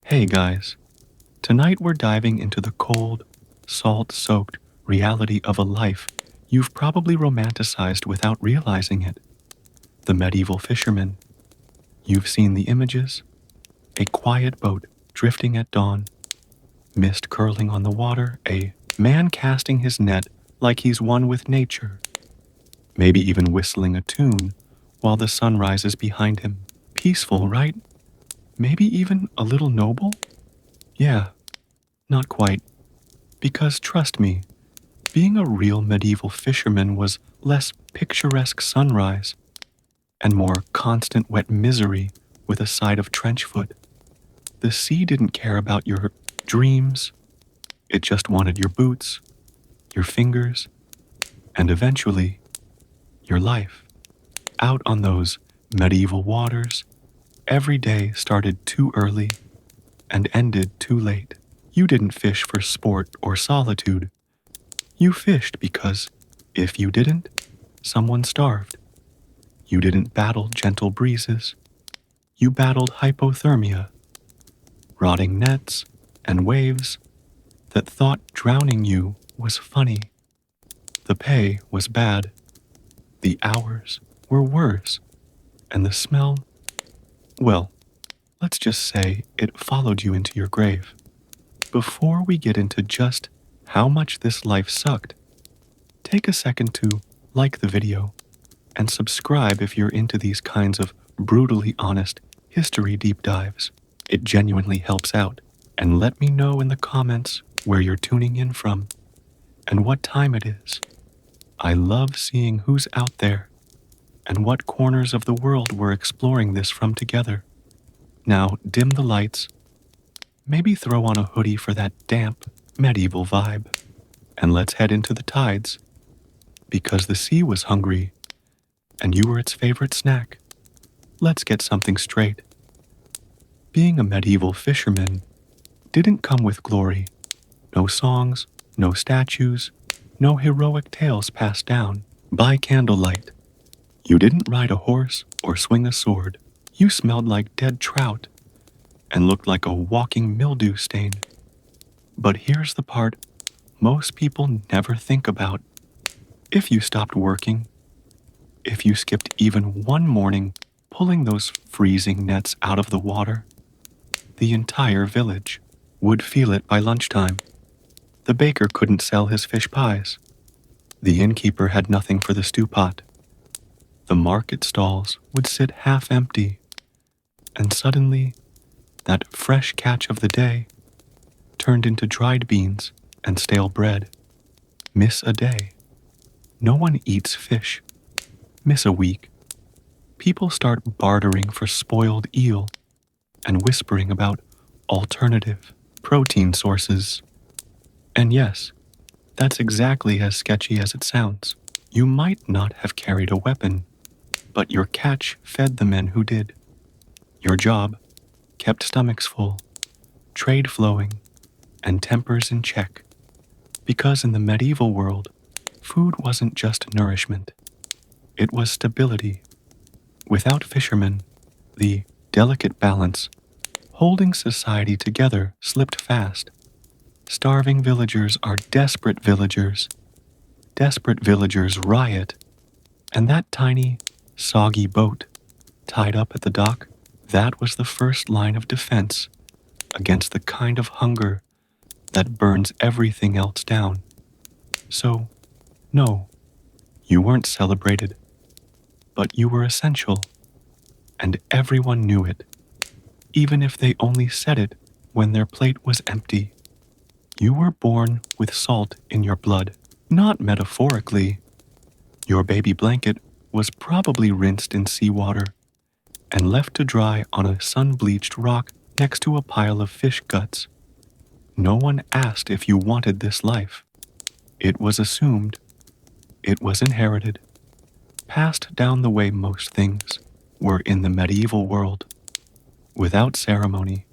Hey guys, tonight we're diving into the cold, salt-soaked reality of a life you've probably romanticized without realizing it. The medieval fisherman. You've seen the images, a quiet boat drifting at dawn, mist curling on the water, a man casting his net like he's one with nature, maybe even whistling a tune while the sun rises behind him. Peaceful, right? Maybe even a little noble? Yeah, not quite. Because trust me, being a real medieval fisherman was less picturesque sunrise and more constant wet misery with a side of trench foot. The sea didn't care about your dreams, it just wanted your boots, your fingers, and eventually, your life. Out on those medieval waters, every day started too early and ended too late. You didn't fish for sport or solitude. You fished because, if you didn't, someone starved. You didn't battle gentle breezes. You battled hypothermia, rotting nets, and waves that thought drowning you was funny. The pay was bad. The hours were worse. And the smell, well, let's just say it followed you into your grave. Before we get into just how much this life sucked, take a second to like the video and subscribe if you're into these kinds of brutally honest history deep dives. It genuinely helps out. And let me know in the comments where you're tuning in from and what time it is. I love seeing who's out there and what corners of the world we're exploring this from together. Now dim the lights, maybe throw on a hoodie for that damp, medieval vibe, and let's head into the tides. Because the sea was hungry and you were its favorite snack. Let's get something straight. Being a medieval fisherman didn't come with glory. No songs, no statues, no heroic tales passed down by candlelight. You didn't ride a horse or swing a sword. You smelled like dead trout and looked like a walking mildew stain. But here's the part most people never think about. If you stopped working, if you skipped even one morning pulling those freezing nets out of the water, the entire village would feel it by lunchtime. The baker couldn't sell his fish pies. The innkeeper had nothing for the stew pot. The market stalls would sit half empty. And suddenly, that fresh catch of the day turned into dried beans and stale bread. Miss a day. No one eats fish. Miss a week. People start bartering for spoiled eel and whispering about alternative protein sources. And yes, that's exactly as sketchy as it sounds. You might not have carried a weapon, but your catch fed the men who did. Your job kept stomachs full, trade flowing, and tempers in check. Because in the medieval world, food wasn't just nourishment. It was stability. Without fishermen, the delicate balance holding society together slipped fast. Starving villagers are desperate villagers. Desperate villagers riot. And that tiny, soggy boat, tied up at the dock, that was the first line of defense against the kind of hunger that burns everything else down. So, no, you weren't celebrated, but you were essential, and everyone knew it, even if they only said it when their plate was empty. You were born with salt in your blood, not metaphorically. Your baby blanket was probably rinsed in seawater and left to dry on a sun-bleached rock next to a pile of fish guts. No one asked if you wanted this life. It was assumed. It was inherited. Passed down the way most things were in the medieval world. Without ceremony,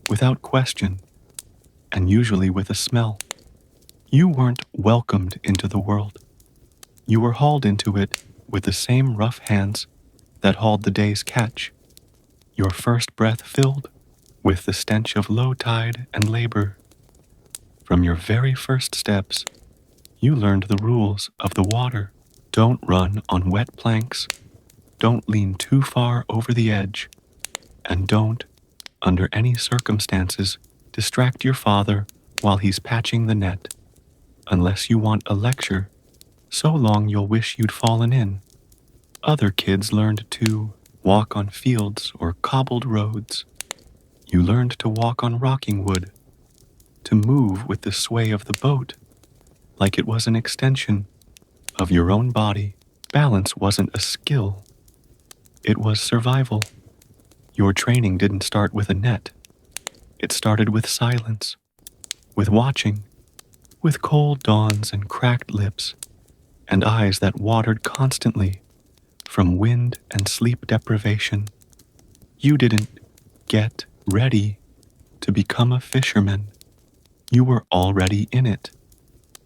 without question, and usually with a smell. You weren't welcomed into the world. You were hauled into it with the same rough hands that hauled the day's catch. Your first breath filled, with the stench of low tide and labor. From your very first steps, you learned the rules of the water. Don't run on wet planks, don't lean too far over the edge, and don't, under any circumstances, distract your father while he's patching the net, unless you want a lecture so long you'll wish you'd fallen in. Other kids learned to walk on fields or cobbled roads. You learned to walk on rocking wood, to move with the sway of the boat, like it was an extension of your own body. Balance wasn't a skill, it was survival. Your training didn't start with a net. It started with silence, with watching, with cold dawns and cracked lips, and eyes that watered constantly from wind and sleep deprivation. You didn't get ready to become a fisherman. You were already in it.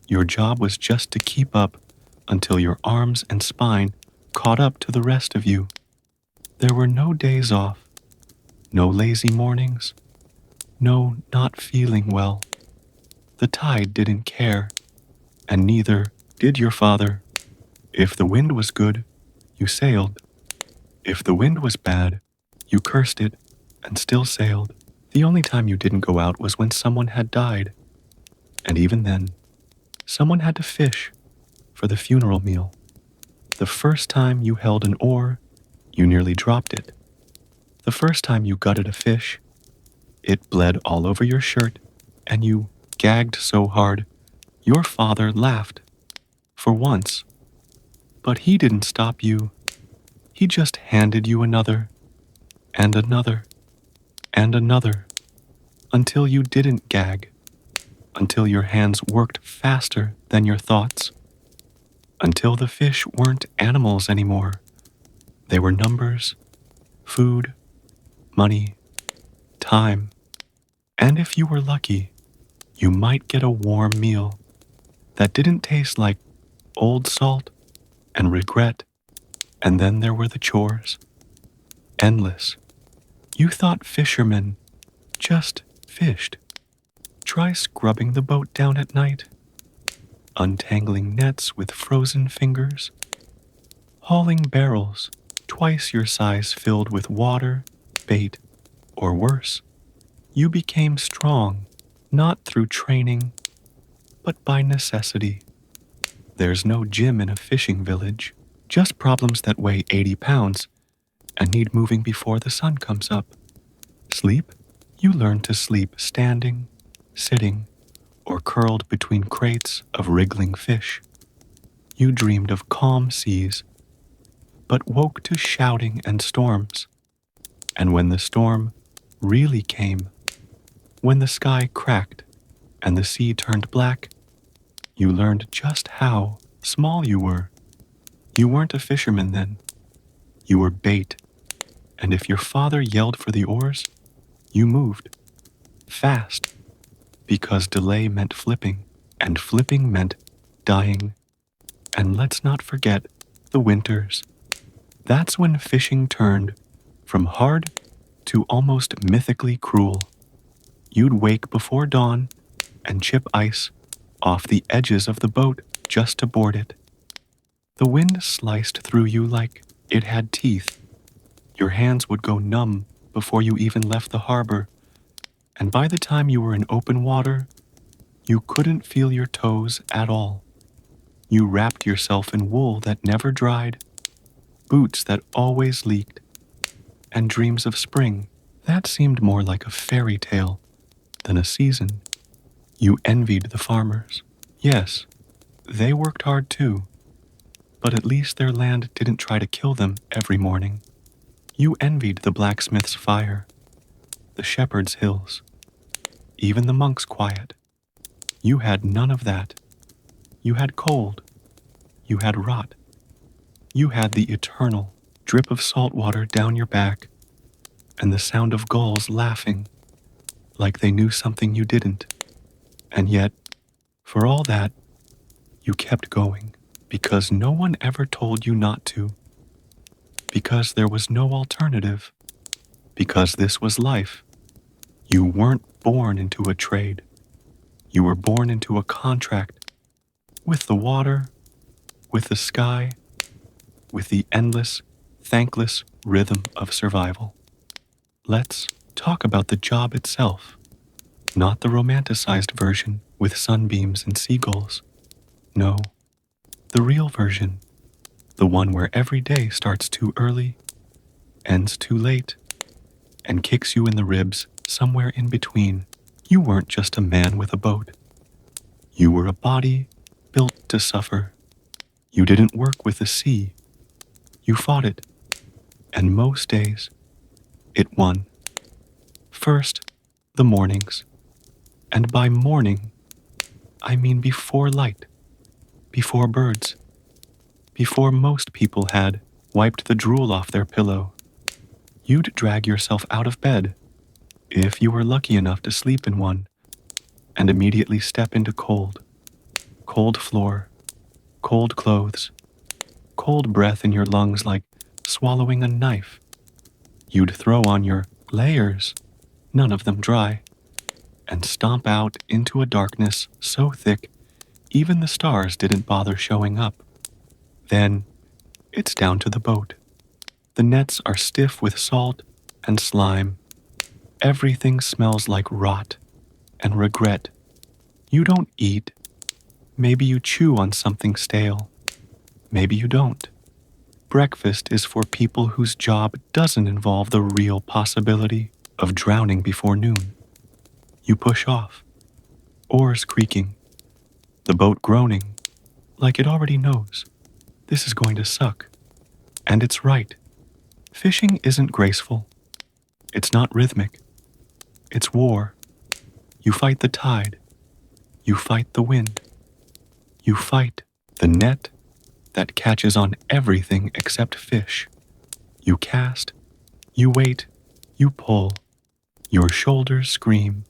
Your job was just to keep up until your arms and spine caught up to the rest of you. There were no days off, no lazy mornings, no not feeling well. The tide didn't care, and neither did your father. If the wind was good, you sailed. If the wind was bad, you cursed it and still sailed. The only time you didn't go out was when someone had died. And even then, someone had to fish for the funeral meal. The first time you held an oar, you nearly dropped it. The first time you gutted a fish, it bled all over your shirt, and you gagged so hard, your father laughed. For once. But he didn't stop you. He just handed you another, and another, and another, until you didn't gag, until your hands worked faster than your thoughts, until the fish weren't animals anymore. They were numbers, food, money, time, and if you were lucky, you might get a warm meal that didn't taste like old salt and regret. And then there were the chores. Endless. You thought fishermen just fished. Try scrubbing the boat down at night, untangling nets with frozen fingers, hauling barrels twice your size filled with water, bait, or worse. You became strong, not through training, but by necessity. There's no gym in a fishing village, just problems that weigh 80 pounds and need moving before the sun comes up. Sleep? You learn to sleep standing, sitting, or curled between crates of wriggling fish. You dreamed of calm seas, but woke to shouting and storms. And when the storm really came, when the sky cracked and the sea turned black, you learned just how small you were. You weren't a fisherman then. You were bait. And if your father yelled for the oars, you moved. Fast. Because delay meant flipping, and flipping meant dying. And let's not forget the winters. That's when fishing turned from hard to almost mythically cruel. You'd wake before dawn and chip ice off the edges of the boat just to board it. The wind sliced through you like it had teeth. Your hands would go numb before you even left the harbor, and by the time you were in open water, you couldn't feel your toes at all. You wrapped yourself in wool that never dried, boots that always leaked, and dreams of spring. That seemed more like a fairy tale than a season. You envied the farmers. Yes, they worked hard too, but at least their land didn't try to kill them every morning. You envied the blacksmith's fire, the shepherd's hills, even the monk's quiet. You had none of that. You had cold. You had rot. You had the eternal drip of salt water down your back and the sound of gulls laughing like they knew something you didn't. And yet, for all that, you kept going because no one ever told you not to, because there was no alternative, because this was life, You weren't born into a trade. You were born into a contract with the water, with the sky, with the endless, thankless rhythm of survival. Let's talk about the job itself, not the romanticized version with sunbeams and seagulls. No, the real version, the one where every day starts too early, ends too late, and kicks you in the ribs somewhere in between. You weren't just a man with a boat. You were a body built to suffer. You didn't work with the sea. You fought it, and most days, it won. First, the mornings. And by morning, I mean before light, before birds, before most people had wiped the drool off their pillow. You'd drag yourself out of bed, if you were lucky enough to sleep in one, and immediately step into cold. Cold floor, cold clothes, cold breath in your lungs like swallowing a knife. You'd throw on your layers, none of them dry, and stomp out into a darkness so thick even the stars didn't bother showing up. Then, it's down to the boat. The nets are stiff with salt and slime. Everything smells like rot and regret. You don't eat. Maybe you chew on something stale. Maybe you don't. Breakfast is for people whose job doesn't involve the real possibility of drowning before noon. You push off, oars creaking, the boat groaning, like it already knows. This is going to suck. And it's right. Fishing isn't graceful. It's not rhythmic. It's war. You fight the tide. You fight the wind. You fight the net that catches on everything except fish. You cast. You wait. You pull. Your shoulders scream.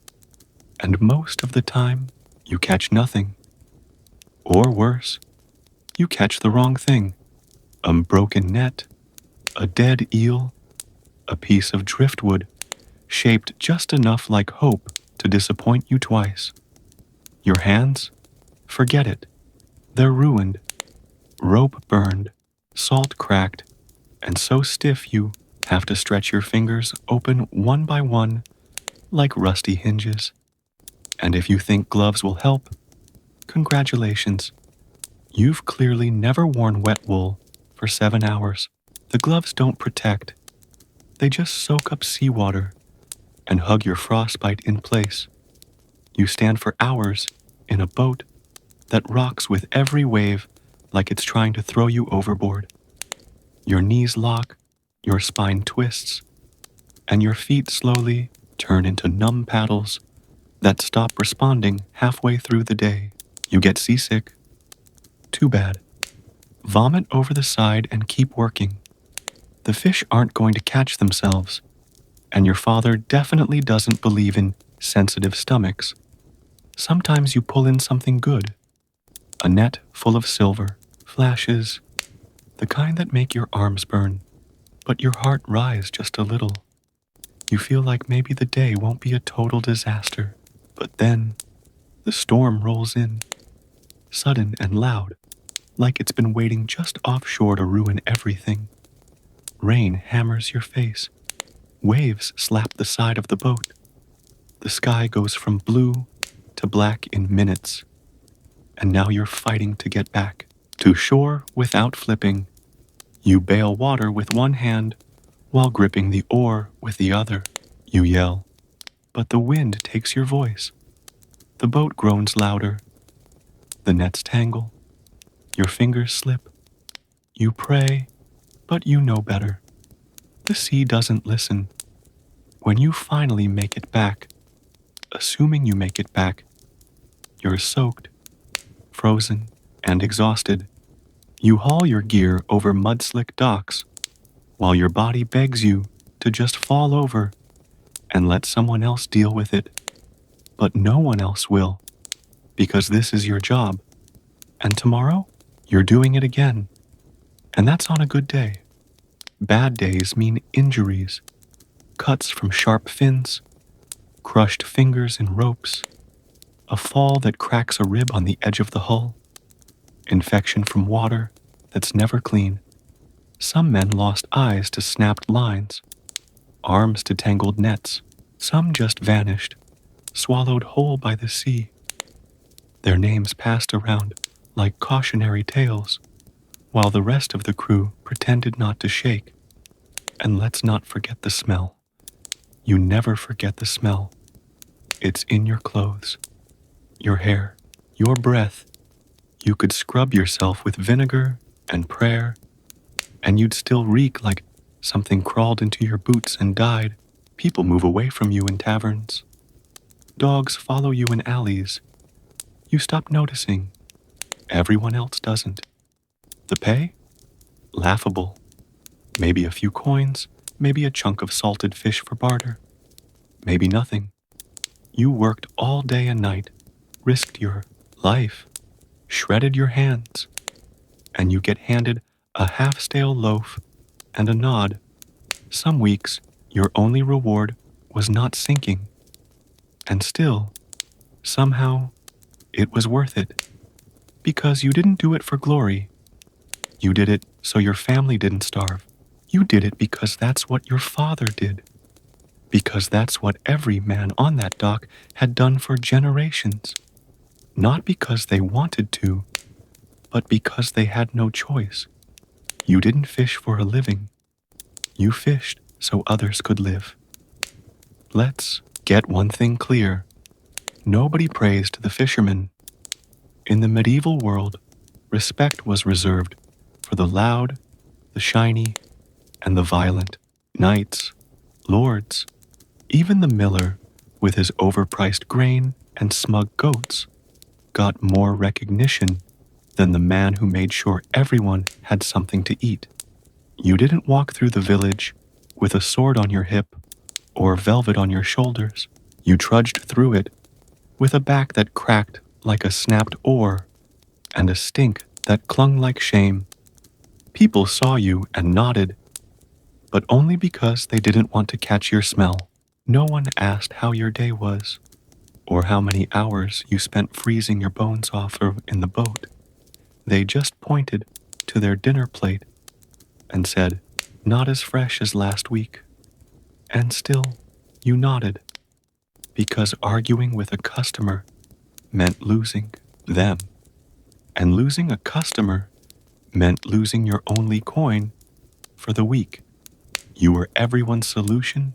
And most of the time, you catch nothing. Or worse, you catch the wrong thing. A broken net, a dead eel, a piece of driftwood, shaped just enough like hope to disappoint you twice. Your hands? Forget it. They're ruined. Rope burned, salt cracked, and so stiff you have to stretch your fingers open one by one like rusty hinges. And if you think gloves will help, congratulations. You've clearly never worn wet wool for 7 hours. The gloves don't protect. They just soak up seawater and hug your frostbite in place. You stand for hours in a boat that rocks with every wave like it's trying to throw you overboard. Your knees lock, your spine twists, and your feet slowly turn into numb paddles that stop responding halfway through the day. You get seasick. Too bad. Vomit over the side and keep working. The fish aren't going to catch themselves, and your father definitely doesn't believe in sensitive stomachs. Sometimes you pull in something good. A net full of silver, flashes, the kind that make your arms burn, but your heart rise just a little. You feel like maybe the day won't be a total disaster, but then the storm rolls in, sudden and loud, like it's been waiting just offshore to ruin everything. Rain hammers your face. Waves slap the side of the boat. The sky goes from blue to black in minutes. And now you're fighting to get back to shore without flipping. You bail water with one hand while gripping the oar with the other. You yell, but the wind takes your voice. The boat groans louder. The nets tangle. Your fingers slip. You pray, but you know better. The sea doesn't listen. When you finally make it back, assuming you make it back, you're soaked, frozen, and exhausted. You haul your gear over mud-slick docks while your body begs you to just fall over and let someone else deal with it. But no one else will, because this is your job. And tomorrow, you're doing it again. And that's on a good day. Bad days mean injuries, cuts from sharp fins, crushed fingers in ropes, a fall that cracks a rib on the edge of the hull, infection from water that's never clean. Some men lost eyes to snapped lines, arms to tangled nets. Some just vanished, swallowed whole by the sea. Their names passed around like cautionary tales, while the rest of the crew pretended not to shake. And let's not forget the smell. You never forget the smell. It's in your clothes, your hair, your breath. You could scrub yourself with vinegar and prayer, and you'd still reek like something crawled into your boots and died. People move away from you in taverns. Dogs follow you in alleys. You stop noticing. Everyone else doesn't. The pay? Laughable. Maybe a few coins, maybe a chunk of salted fish for barter. Maybe nothing. You worked all day and night, risked your life, shredded your hands, and you get handed a half-stale loaf and a nod. Some weeks, your only reward was not sinking. And still, somehow, it was worth it. Because you didn't do it for glory. You did it so your family didn't starve. You did it because that's what your father did. Because that's what every man on that dock had done for generations. Not because they wanted to, but because they had no choice. You didn't fish for a living. You fished so others could live. Let's get one thing clear. Nobody praised the fisherman. In the medieval world, respect was reserved for the loud, the shiny, and the violent. Knights, lords, even the miller with his overpriced grain and smug goats got more recognition than the man who made sure everyone had something to eat. You didn't walk through the village with a sword on your hip or velvet on your shoulders. You trudged through it with a back that cracked like a snapped oar and a stink that clung like shame. People saw you and nodded, but only because they didn't want to catch your smell. No one asked how your day was, or how many hours you spent freezing your bones off in the boat. They just pointed to their dinner plate and said, "Not as fresh as last week." And still, you nodded, because arguing with a customer meant losing them. And losing a customer meant losing your only coin for the week. You were everyone's solution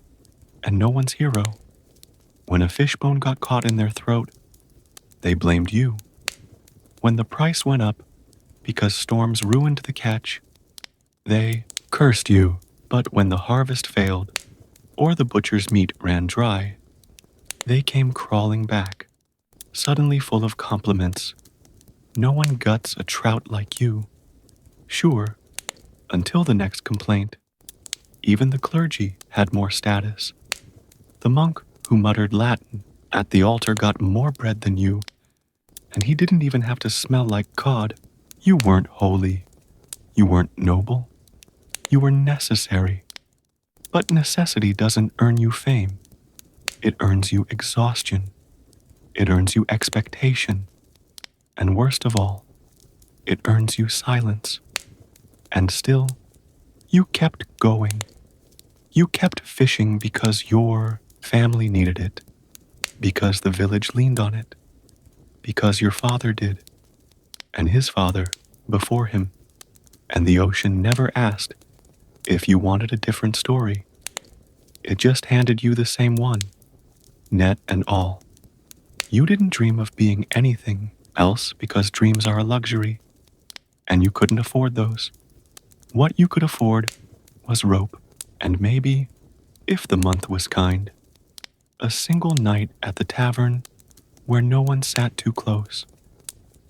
and no one's hero. When a fishbone got caught in their throat, they blamed you. When the price went up because storms ruined the catch, they cursed you. But when the harvest failed or the butcher's meat ran dry, they came crawling back, suddenly full of compliments. No one guts a trout like you. Sure, until the next complaint. Even the clergy had more status. The monk who muttered Latin at the altar got more bread than you, and he didn't even have to smell like cod. You weren't holy. You weren't noble. You were necessary. But necessity doesn't earn you fame. It earns you exhaustion. It earns you expectation. And worst of all, it earns you silence. And still, you kept going. You kept fishing because your family needed it, because the village leaned on it, because your father did, and his father before him, and the ocean never asked if you wanted a different story. It just handed you the same one, net and all. You didn't dream of being anything else because dreams are a luxury, and you couldn't afford those. What you could afford was rope, and maybe, if the month was kind, a single night at the tavern where no one sat too close,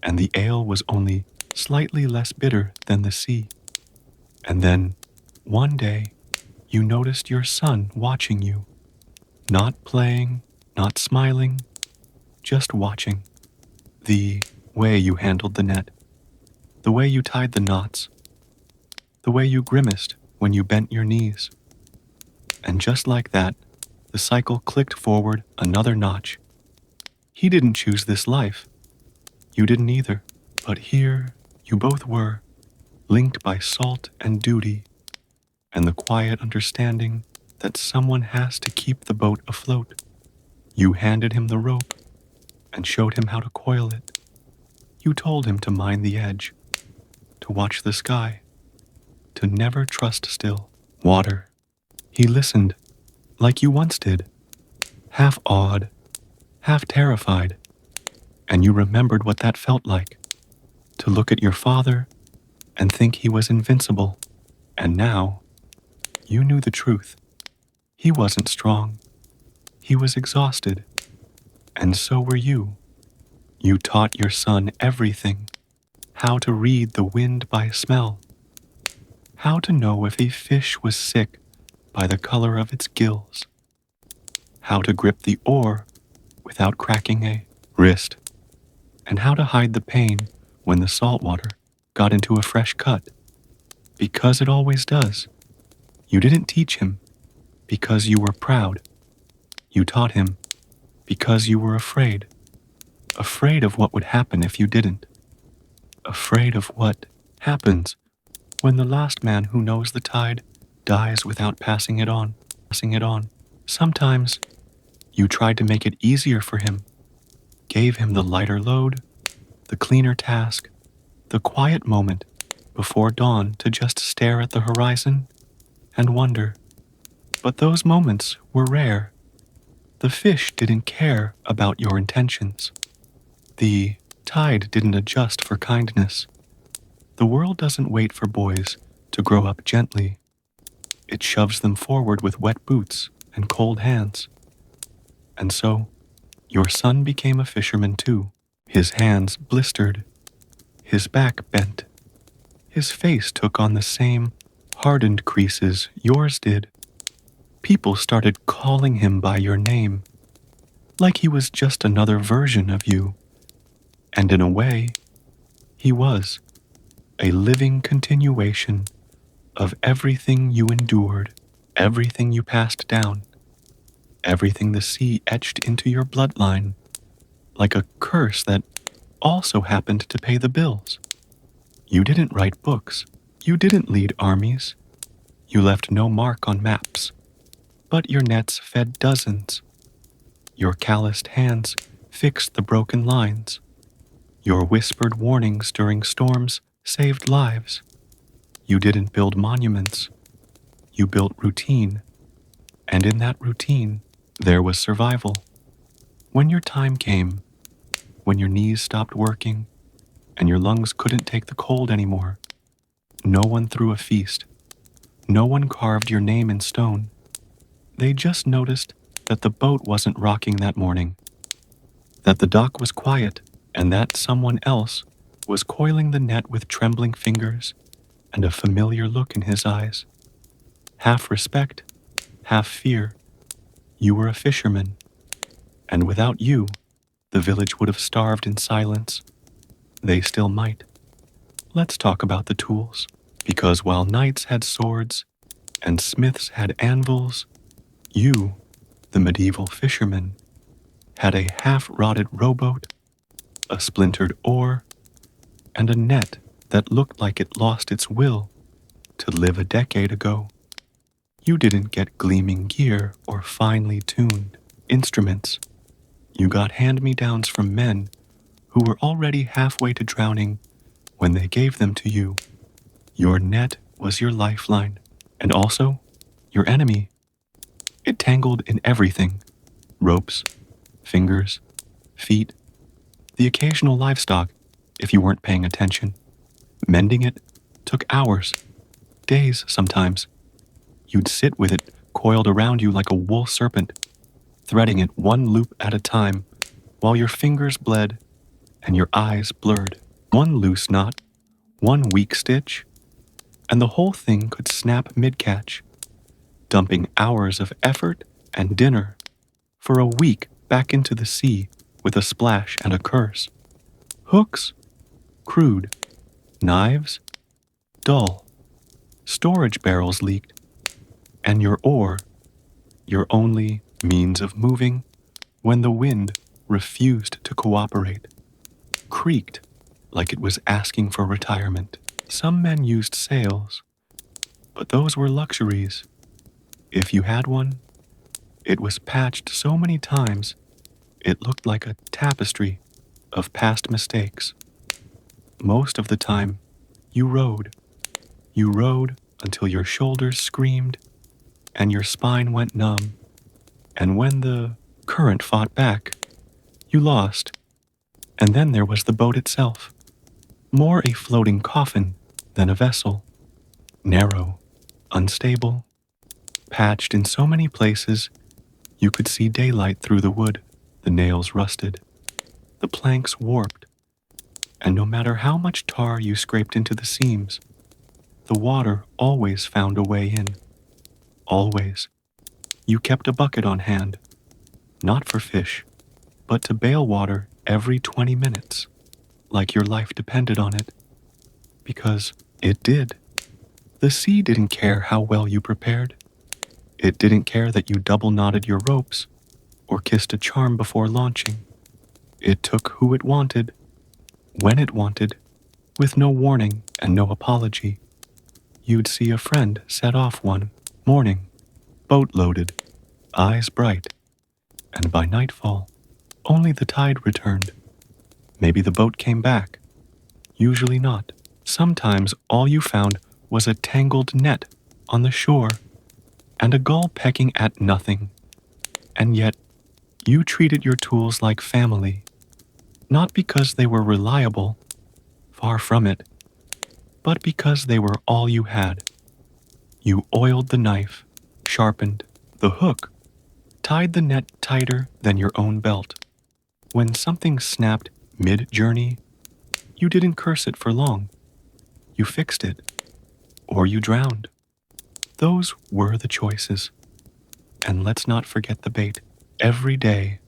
and the ale was only slightly less bitter than the sea. And then, one day, you noticed your son watching you, not playing, not smiling, just watching. The way you handled the net, the way you tied the knots, the way you grimaced when you bent your knees. And just like that, The cycle clicked forward another notch. He didn't choose this life. You didn't either. But here you both were, linked by salt and duty, and the quiet understanding that someone has to keep the boat afloat. You handed him the rope and showed him how to coil it. You told him to mind the edge, to watch the sky, to never trust still water. He listened, like you once did, half awed, half terrified, and you remembered what that felt like, to look at your father and think he was invincible. And now, you knew the truth. He wasn't strong. He was exhausted. And so were you. You taught your son everything. How to read the wind by smell. How to know if a fish was sick by the color of its gills. How to grip the oar without cracking a wrist. And how to hide the pain when the salt water got into a fresh cut. Because it always does. You didn't teach him because you were proud. You taught him because you were afraid. Afraid of what would happen if you didn't. Afraid of what happens when the last man who knows the tide dies without passing it on. Sometimes you tried to make it easier for him, gave him the lighter load, the cleaner task, the quiet moment before dawn to just stare at the horizon and wonder. But those moments were rare. The fish didn't care about your intentions. The tide didn't adjust for kindness. The world doesn't wait for boys to grow up gently. It shoves them forward with wet boots and cold hands. And so, your son became a fisherman too. His hands blistered, his back bent, his face took on the same hardened creases yours did. People started calling him by your name, like he was just another version of you. And in a way, he was a living continuation of everything you endured, everything you passed down, everything the sea etched into your bloodline, like a curse that also happened to pay the bills. You didn't write books. You didn't lead armies. You left no mark on maps. But your nets fed dozens. Your calloused hands fixed the broken lines. Your whispered warnings during storms saved lives. You didn't build monuments. You built routine. And in that routine, there was survival. When your time came, when your knees stopped working and your lungs couldn't take the cold anymore, no one threw a feast. No one carved your name in stone. They just noticed that the boat wasn't rocking that morning, that the dock was quiet, and that someone else was coiling the net with trembling fingers and a familiar look in his eyes. Half respect, half fear. You were a fisherman, and without you, the village would have starved in silence. They still might. Let's talk about the tools, because while knights had swords and smiths had anvils, you, the medieval fisherman, had a half-rotted rowboat, a splintered oar, and a net that looked like it lost its will to live a decade ago. You didn't get gleaming gear or finely tuned instruments. You got hand-me-downs from men who were already halfway to drowning when they gave them to you. Your net was your lifeline, and also your enemy. It tangled in everything: ropes, fingers, feet, the occasional livestock if you weren't paying attention. Mending it took hours, days sometimes. You'd sit with it coiled around you like a wool serpent, threading it one loop at a time while your fingers bled and your eyes blurred. One loose knot, one weak stitch, and the whole thing could snap mid-catch, dumping hours of effort and dinner for a week back into the sea with a splash and a curse. Hooks? Crude. Knives? Dull. Storage barrels leaked. And your oar, your only means of moving when the wind refused to cooperate, creaked like it was asking for retirement. Some men used sails, but those were luxuries. If you had one, it was patched so many times it looked like a tapestry of past mistakes. Most of the time, you rowed. You rowed until your shoulders screamed and your spine went numb. And when the current fought back, you lost. And then there was the boat itself, more a floating coffin than a vessel, narrow, unstable, patched in so many places you could see daylight through the wood. The nails rusted, the planks warped, and no matter how much tar you scraped into the seams, the water always found a way in. Always. You kept a bucket on hand, not for fish, but to bail water every 20 minutes, like your life depended on it. Because it did. The sea didn't care how well you prepared. It didn't care that you double-knotted your ropes or kissed a charm before launching. It took who it wanted, when it wanted, with no warning and no apology. You'd see a friend set off one morning, boat loaded, eyes bright, and by nightfall, only the tide returned. Maybe the boat came back. Usually not. Sometimes all you found was a tangled net on the shore and a gull pecking at nothing. And yet, you treated your tools like family, not because they were reliable, far from it, but because they were all you had. You oiled the knife, sharpened the hook, tied the net tighter than your own belt. When something snapped mid-journey, you didn't curse it for long. You fixed it, or you drowned. Those were the choices. And let's not forget the bait. Every day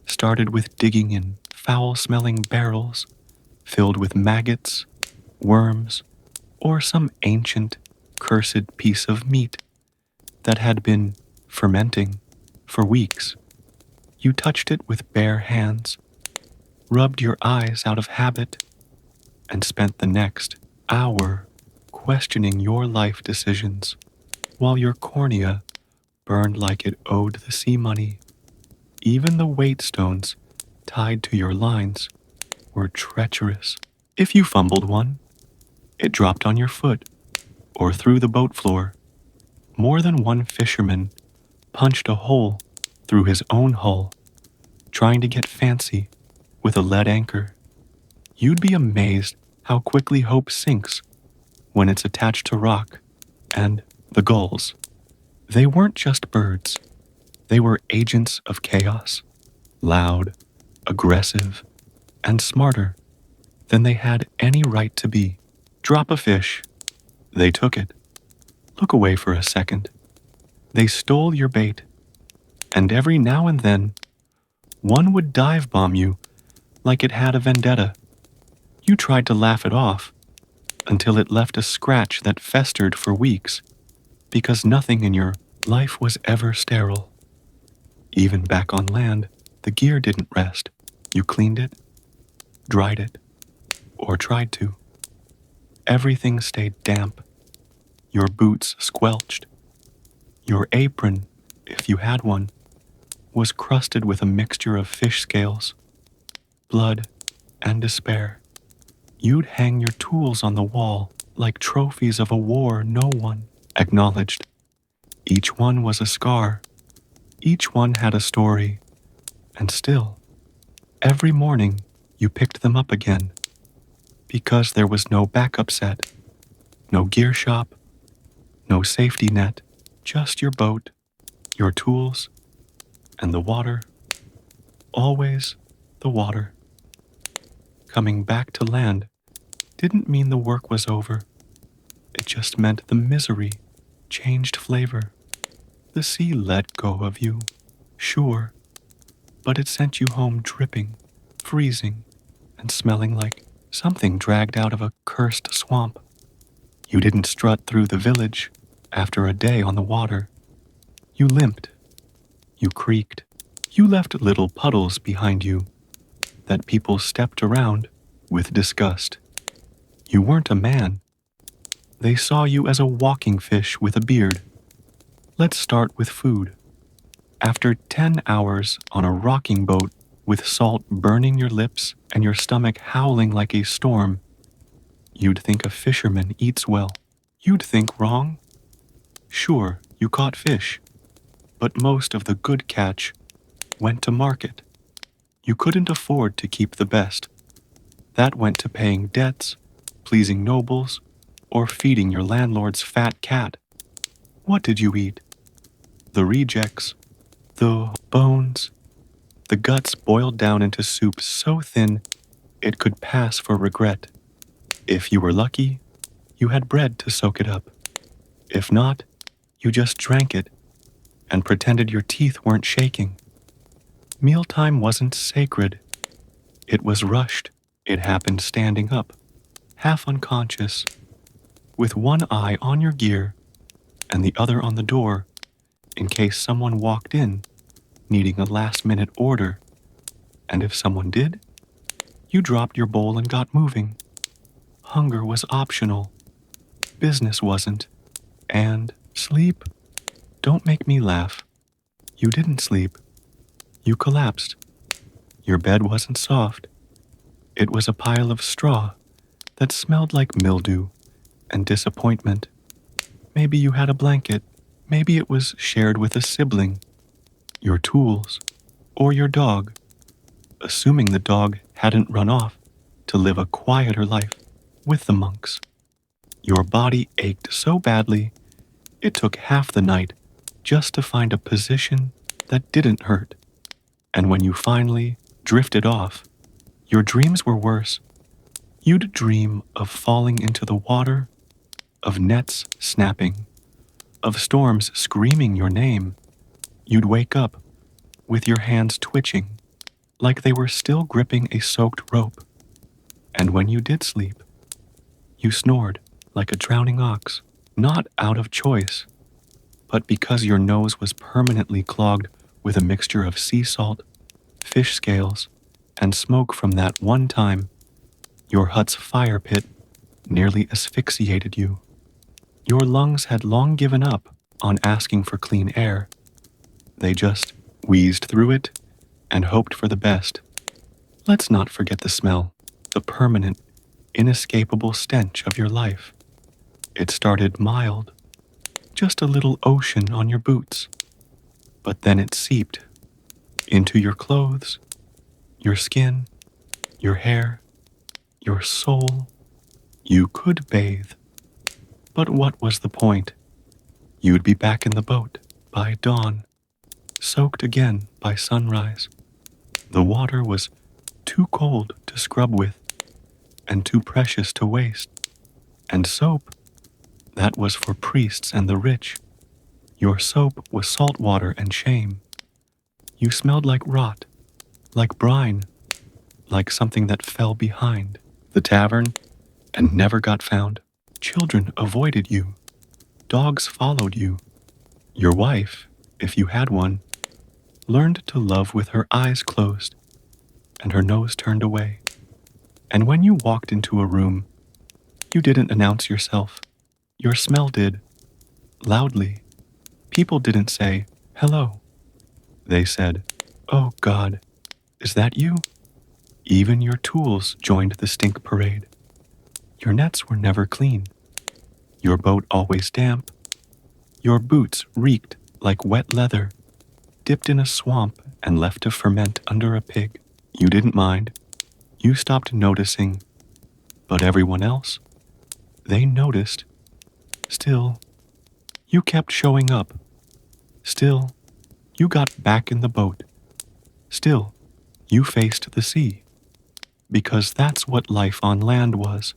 started with digging in foul-smelling barrels filled with maggots, worms, or some ancient, cursed piece of meat that had been fermenting for weeks. You touched it with bare hands, rubbed your eyes out of habit, and spent the next hour questioning your life decisions while your cornea burned like it owed the sea money. Even the weight stones tied to your lines were treacherous. If you fumbled one, it dropped on your foot or through the boat floor. More than one fisherman punched a hole through his own hull, trying to get fancy with a lead anchor. You'd be amazed how quickly hope sinks when it's attached to rock. And the gulls, they weren't just birds. They were agents of chaos, loud, aggressive, and smarter than they had any right to be. Drop a fish, they took it. Look away for a second. They stole your bait, and every now and then, one would dive bomb you like it had a vendetta. You tried to laugh it off until it left a scratch that festered for weeks, because nothing in your life was ever sterile. Even back on land, the gear didn't rest. You cleaned it, dried it, or tried to. Everything stayed damp. Your boots squelched. Your apron, if you had one, was crusted with a mixture of fish scales, blood, and despair. You'd hang your tools on the wall like trophies of a war no one acknowledged. Each one was a scar. Each one had a story. And still, every morning you picked them up again, because there was no backup set, no gear shop, no safety net, just your boat, your tools, and the water. Always the water. Coming back to land didn't mean the work was over. It just meant the misery changed flavor. The sea let go of you, sure, but it sent you home dripping, freezing, and smelling like something dragged out of a cursed swamp. You didn't strut through the village after a day on the water. You limped. You creaked. You left little puddles behind you that people stepped around with disgust. You weren't a man. They saw you as a walking fish with a beard. Let's start with food. After 10 hours on a rocking boat with salt burning your lips and your stomach howling like a storm, you'd think a fisherman eats well. You'd think wrong. Sure, you caught fish, but most of the good catch went to market. You couldn't afford to keep the best. That went to paying debts, pleasing nobles, or feeding your landlord's fat cat. What did you eat? The rejects, the bones, the guts boiled down into soup so thin it could pass for regret. If you were lucky, you had bread to soak it up. If not, you just drank it and pretended your teeth weren't shaking. Mealtime wasn't sacred. It was rushed. It happened standing up, half unconscious, with one eye on your gear and the other on the door in case someone walked in needing a last-minute order. And if someone did, you dropped your bowl and got moving. Hunger was optional. Business wasn't. And sleep? Don't make me laugh. You didn't sleep. You collapsed. Your bed wasn't soft. It was a pile of straw that smelled like mildew and disappointment. Maybe you had a blanket. Maybe it was shared with a sibling, your tools, or your dog, assuming the dog hadn't run off to live a quieter life with the monks. Your body ached so badly, it took half the night just to find a position that didn't hurt. And when you finally drifted off, your dreams were worse. You'd dream of falling into the water, of nets snapping, of storms screaming your name. You'd wake up with your hands twitching like they were still gripping a soaked rope. And when you did sleep, you snored like a drowning ox, not out of choice, but because your nose was permanently clogged with a mixture of sea salt, fish scales, and smoke from that one time your hut's fire pit nearly asphyxiated you. Your lungs had long given up on asking for clean air. They just wheezed through it and hoped for the best. Let's not forget the smell, the permanent, inescapable stench of your life. It started mild, just a little ocean on your boots, but then it seeped into your clothes, your skin, your hair, your soul. You could bathe, but what was the point? You'd be back in the boat by dawn, soaked again by sunrise. The water was too cold to scrub with and too precious to waste. And soap, that was for priests and the rich. Your soap was salt water and shame. You smelled like rot, like brine, like something that fell behind the tavern and never got found. Children avoided you. Dogs followed you. Your wife, if you had one, learned to love with her eyes closed and her nose turned away. And when you walked into a room, you didn't announce yourself. Your smell did, loudly. People didn't say, hello. They said, oh God, is that you? Even your tools joined the stink parade. Your nets were never clean. Your boat always damp. Your boots reeked like wet leather, dipped in a swamp and left to ferment under a pig. You didn't mind. You stopped noticing. But everyone else, they noticed. Still, you kept showing up. Still, you got back in the boat. Still, you faced the sea. Because that's what life on land was.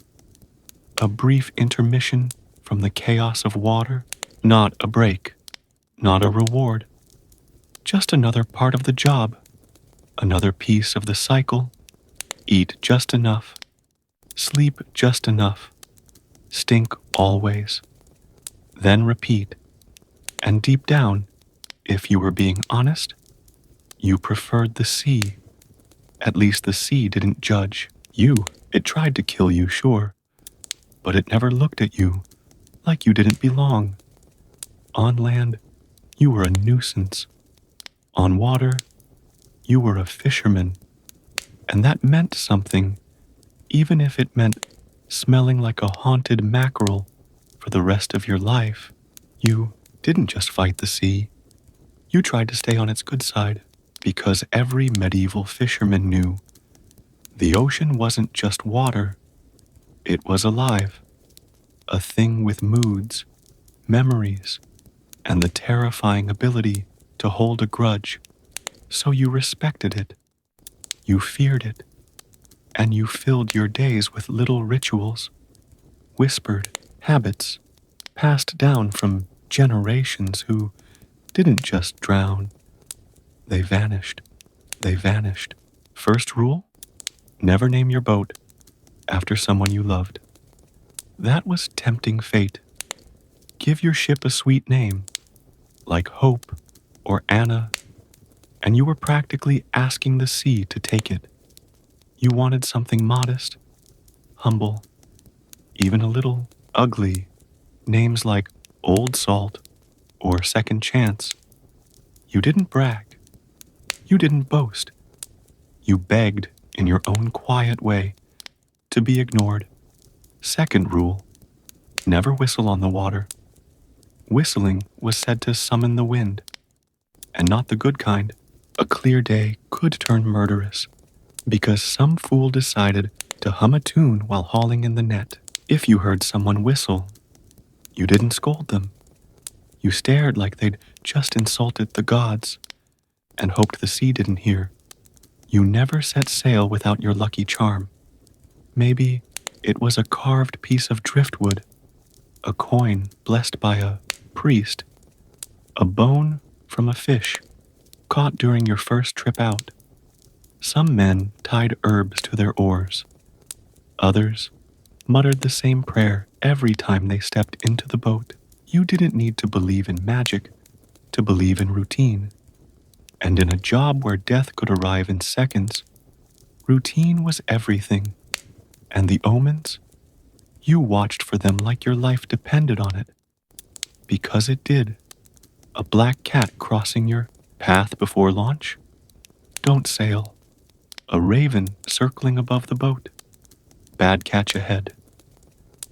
A brief intermission from the chaos of water, not a break, not a reward. Just another part of the job, another piece of the cycle. Eat just enough, sleep just enough, stink always. Then repeat, and deep down, If you were being honest, you preferred the sea. At least the sea didn't judge you. It tried to kill you, sure, but it never looked at you like you didn't belong. On land, you were a nuisance. On water, you were a fisherman. And that meant something, even if it meant smelling like a haunted mackerel for the rest of your life. You didn't just fight the sea. You tried to stay on its good side, because every medieval fisherman knew the ocean wasn't just water, it was alive, a thing with moods, memories, and the terrifying ability to hold a grudge. So you respected it, you feared it, and you filled your days with little rituals, whispered habits passed down from generations who didn't just drown, they vanished. They vanished. First rule: never name your boat after someone you loved. That was tempting fate. Give your ship a sweet name, like Hope or Anna, and you were practically asking the sea to take it. You wanted something modest, humble, even a little ugly. Names like Old Salt or Second Chance. You didn't brag. You didn't boast. You begged in your own quiet way to be ignored. Second rule: never whistle on the water. Whistling was said to summon the wind, and not the good kind. A clear day could turn murderous, because some fool decided to hum a tune while hauling in the net. If you heard someone whistle, you didn't scold them. You stared like they'd just insulted the gods, and hoped the sea didn't hear. You never set sail without your lucky charm. Maybe it was a carved piece of driftwood, a coin blessed by a priest, a bone from a fish caught during your first trip out. Some men tied herbs to their oars. Others muttered the same prayer every time they stepped into the boat. You didn't need to believe in magic to believe in routine. And in a job where death could arrive in seconds, routine was everything. And the omens? You watched for them like your life depended on it. Because it did. A black cat crossing your path before launch? Don't sail. A raven circling above the boat? Bad catch ahead.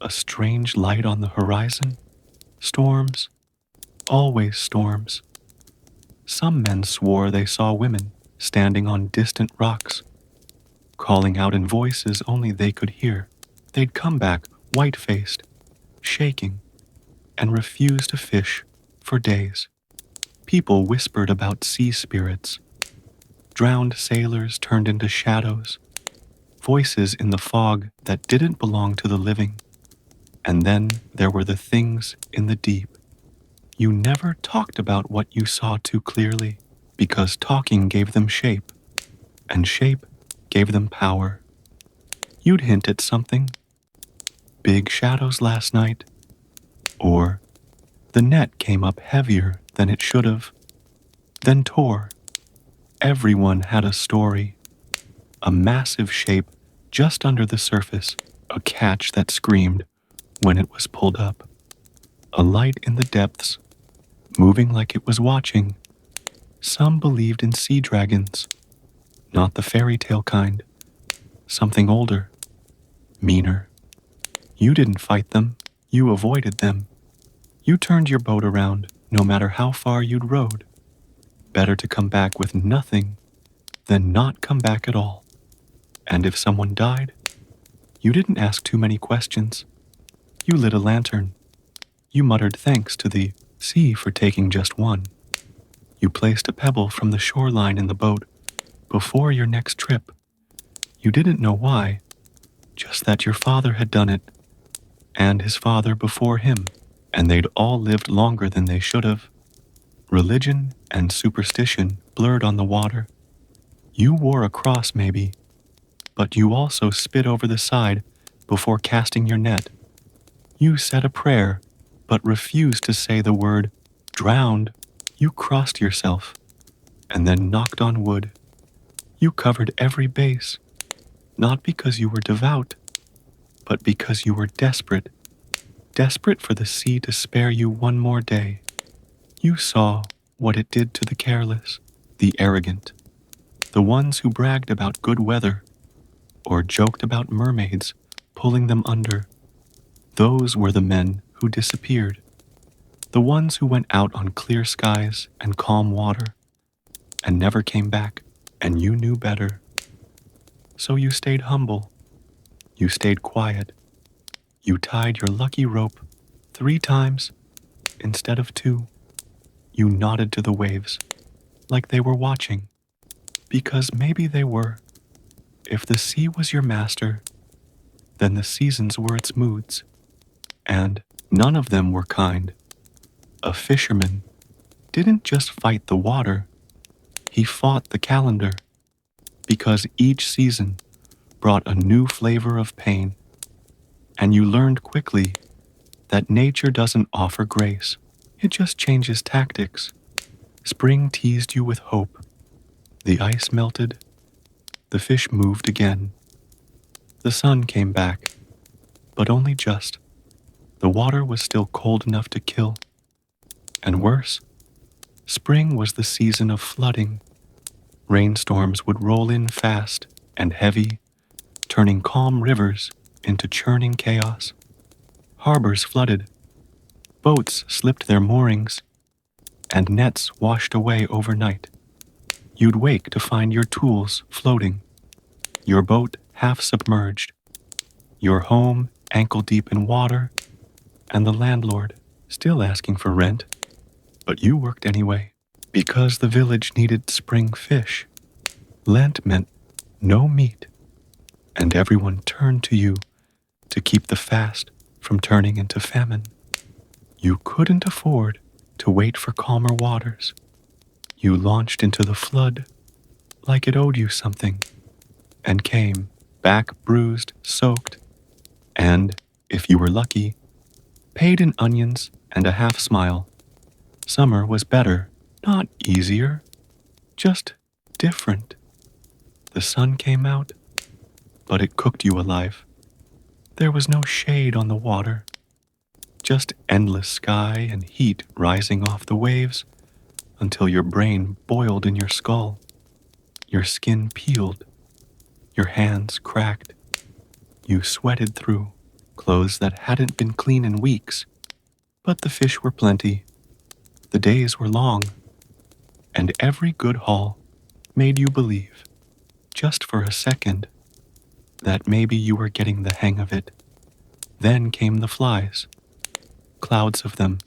A strange light on the horizon? Storms. Always storms. Some men swore they saw women standing on distant rocks, calling out in voices only they could hear. They'd come back white-faced, shaking, and refuse to fish for days. People whispered about sea spirits. Drowned sailors turned into shadows, voices in the fog that didn't belong to the living. And then there were the things in the deep. You never talked about what you saw too clearly, because talking gave them shape, and shape gave them power. You'd hint at something. Big shadows last night. Or the net came up heavier than it should have, then tore. Everyone had a story. A massive shape just under the surface, a catch that screamed when it was pulled up. A light in the depths, moving like it was watching. Some believed in sea dragons, not the fairy tale kind. Something older, meaner. You didn't fight them, you avoided them. You turned your boat around, no matter how far you'd rowed. Better to come back with nothing than not come back at all. And if someone died, you didn't ask too many questions. You lit a lantern. You muttered thanks to the sea for taking just one. You placed a pebble from the shoreline in the boat before your next trip. You didn't know why, just that your father had done it, and his father before him, and they'd all lived longer than they should have. Religion and superstition blurred on the water. You wore a cross maybe, but you also spit over the side before casting your net. You said a prayer, but refused to say the word drowned You crossed yourself and then knocked on wood. You covered every base, not because you were devout, but because you were desperate, desperate for the sea to spare you one more day. You saw what it did to the careless, the arrogant, the ones who bragged about good weather or joked about mermaids pulling them under. Those were the men who disappeared, the ones who went out on clear skies and calm water and never came back, and you knew better. So you stayed humble, you stayed quiet, you tied your lucky rope 3 times instead of 2. You nodded to the waves like they were watching, because maybe they were. If the sea was your master, then the seasons were its moods, and none of them were kind. A fisherman didn't just fight the water, he fought the calendar, because each season brought a new flavor of pain, and you learned quickly that nature doesn't offer grace, it just changes tactics. Spring teased you with hope. The ice melted, the fish moved again. The sun came back, but only just. The water was still cold enough to kill. And worse, spring was the season of flooding. Rainstorms would roll in fast and heavy, turning calm rivers into churning chaos. Harbors flooded, boats slipped their moorings, and nets washed away overnight. You'd wake to find your tools floating, your boat half submerged, your home ankle deep in water, and the landlord still asking for rent. But you worked anyway, because the village needed spring fish. Lent meant no meat, and everyone turned to you to keep the fast from turning into famine. You couldn't afford to wait for calmer waters. You launched into the flood like it owed you something, and came back bruised, soaked, and, if you were lucky, paid in onions and a half smile. Summer was better, not easier, just different. The sun came out, but it cooked you alive. There was no shade on the water, just endless sky and heat rising off the waves until your brain boiled in your skull. Your skin peeled, your hands cracked. You sweated through clothes that hadn't been clean in weeks, but the fish were plenty, the days were long, and every good haul made you believe, just for a second, that maybe you were getting the hang of it. Then came the flies, clouds of them,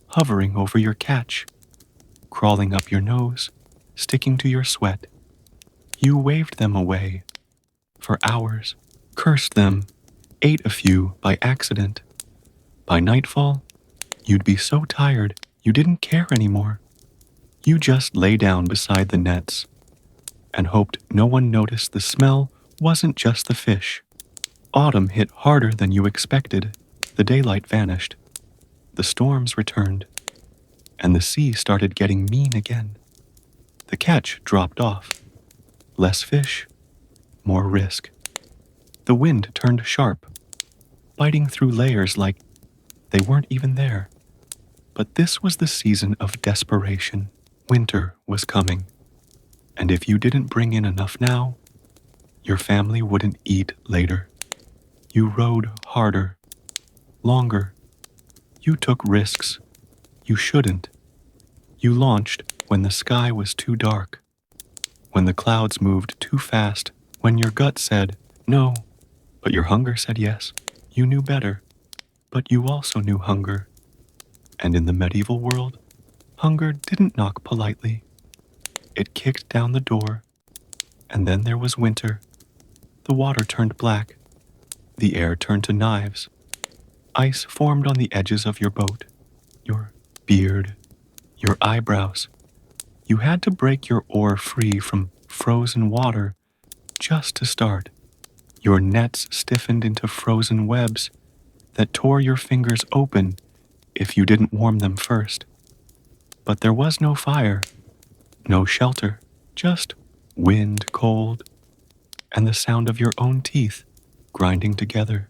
hovering over your catch, crawling up your nose, sticking to your sweat. You waved them away for hours, cursed them, ate a few by accident. By nightfall, you'd be so tired you didn't care anymore. You just lay down beside the nets and hoped no one noticed the smell wasn't just the fish. Autumn hit harder than you expected. The daylight vanished. The storms returned, and the sea started getting mean again. The catch dropped off. Less fish, more risk. The wind turned sharp, biting through layers like they weren't even there. But this was the season of desperation. Winter was coming, and if you didn't bring in enough now, your family wouldn't eat later. You rowed harder, longer. You took risks you shouldn't. You launched when the sky was too dark, when the clouds moved too fast, when your gut said no, but your hunger said yes. You knew better, but you also knew hunger. And in the medieval world, hunger didn't knock politely. It kicked down the door, and then there was winter. The water turned black. The air turned to knives. Ice formed on the edges of your boat, your beard, your eyebrows. You had to break your oar free from frozen water just to start. Your nets stiffened into frozen webs that tore your fingers open if you didn't warm them first. But there was no fire, no shelter, just wind cold and the sound of your own teeth grinding together.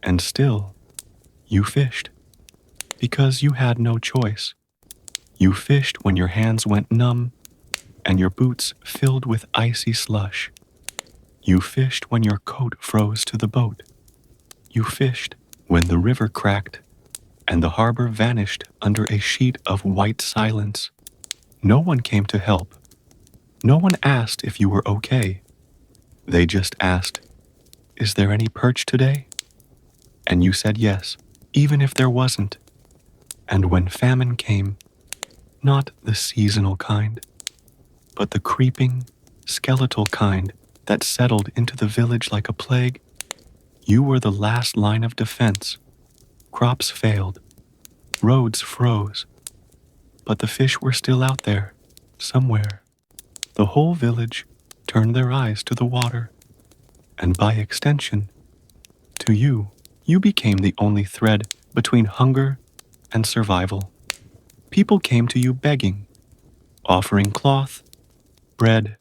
And still, you fished, because you had no choice. You fished when your hands went numb and your boots filled with icy slush. You fished when your coat froze to the boat. You fished when the river cracked and the harbor vanished under a sheet of white silence. No one came to help. No one asked if you were okay. They just asked, "Is there any perch today?" And you said yes, even if there wasn't. And when famine came, not the seasonal kind, but the creeping, skeletal kind that settled into the village like a plague, you were the last line of defense. Crops failed, roads froze, but the fish were still out there, somewhere. The whole village turned their eyes to the water, and by extension, to you. You became the only thread between hunger and survival. People came to you begging, offering cloth, bread,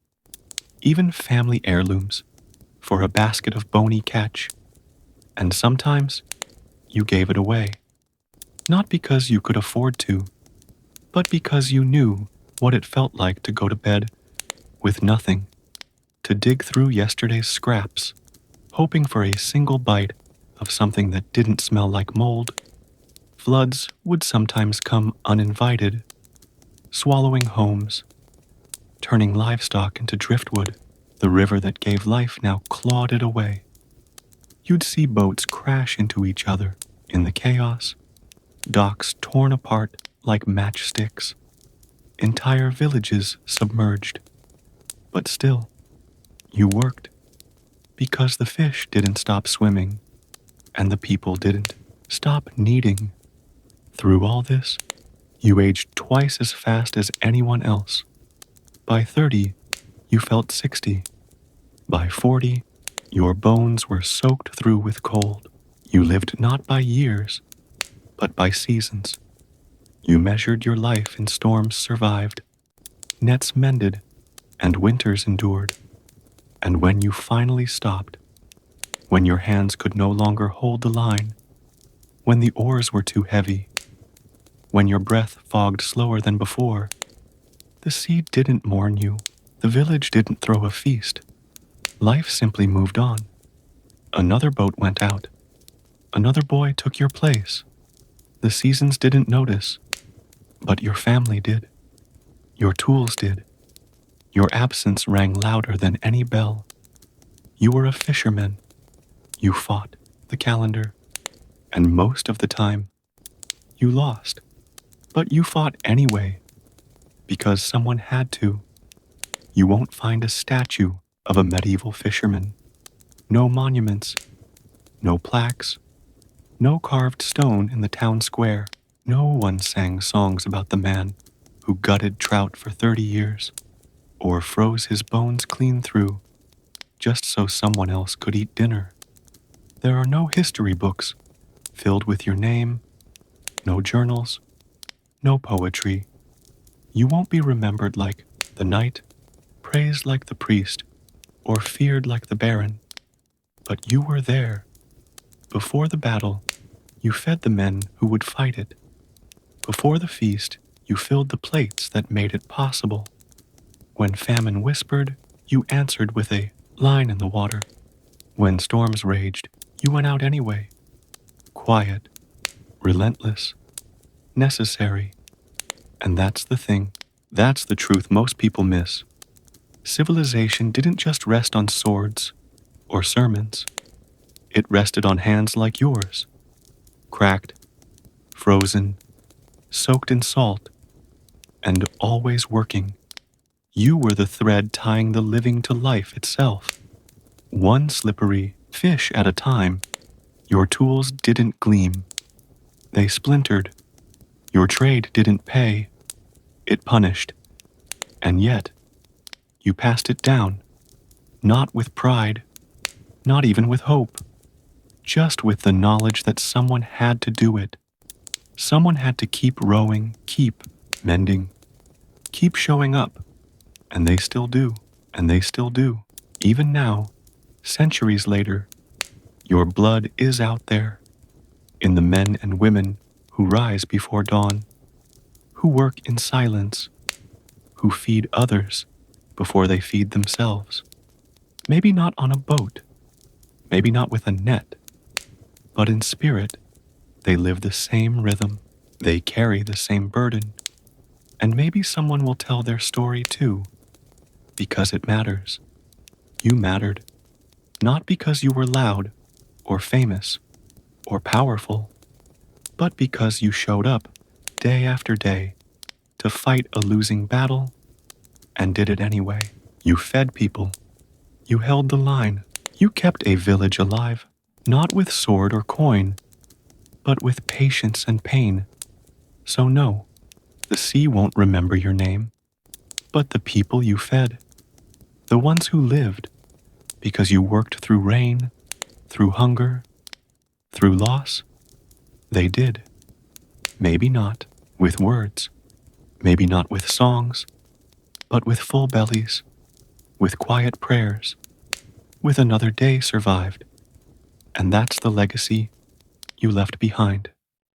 even family heirlooms for a basket of bony catch. And sometimes you gave it away, not because you could afford to, but because you knew what it felt like to go to bed with nothing, to dig through yesterday's scraps, hoping for a single bite of something that didn't smell like mold. Floods would sometimes come uninvited, swallowing homes, turning livestock into driftwood. The river that gave life now clawed it away. You'd see boats crash into each other in the chaos, docks torn apart like matchsticks, entire villages submerged. But still, you worked, because the fish didn't stop swimming, and the people didn't stop needing. Through all this, you aged twice as fast as anyone else. By 30, you felt 60. By 40, your bones were soaked through with cold. You lived not by years, but by seasons. You measured your life in storms survived, nets mended, and winters endured. And when you finally stopped, when your hands could no longer hold the line, when the oars were too heavy, when your breath fogged slower than before, the sea didn't mourn you, the village didn't throw a feast. Life simply moved on. Another boat went out. Another boy took your place. The seasons didn't notice, but your family did. Your tools did. Your absence rang louder than any bell. You were a fisherman. You fought the calendar, and most of the time, you lost. But you fought anyway, because someone had to. You won't find a statue of a medieval fisherman. No monuments, no plaques, no carved stone in the town square. No one sang songs about the man who gutted trout for 30 years, or froze his bones clean through, just so someone else could eat dinner. There are no history books filled with your name, no journals, no poetry. You won't be remembered like the knight, praised like the priest, or feared like the baron. But you were there. Before the battle, you fed the men who would fight it. Before the feast, you filled the plates that made it possible. When famine whispered, you answered with a line in the water. When storms raged, you went out anyway. Quiet, relentless, necessary. And that's the thing. That's the truth most people miss. Civilization didn't just rest on swords or sermons. It rested on hands like yours, cracked, frozen, soaked in salt, and always working. You were the thread tying the living to life itself. One slippery fish at a time. Your tools didn't gleam. They splintered. Your trade didn't pay. It punished. And yet, you passed it down. Not with pride, not even with hope. Just with the knowledge that someone had to do it. Someone had to keep rowing, keep mending. Keep showing up, and they still do, and they still do. Even now, centuries later, your blood is out there in the men and women who rise before dawn, who work in silence, who feed others before they feed themselves. Maybe not on a boat, maybe not with a net, but in spirit, they live the same rhythm, they carry the same burden, and maybe someone will tell their story too, because it matters. You mattered, not because you were loud, or famous, or powerful, but because you showed up day after day to fight a losing battle and did it anyway. You fed people, you held the line, you kept a village alive, not with sword or coin, but with patience and pain. So no, the sea won't remember your name, but the people you fed, the ones who lived, because you worked through rain, through hunger, through loss, they did. Maybe not with words, maybe not with songs, but with full bellies, with quiet prayers, with another day survived. And that's the legacy you left behind.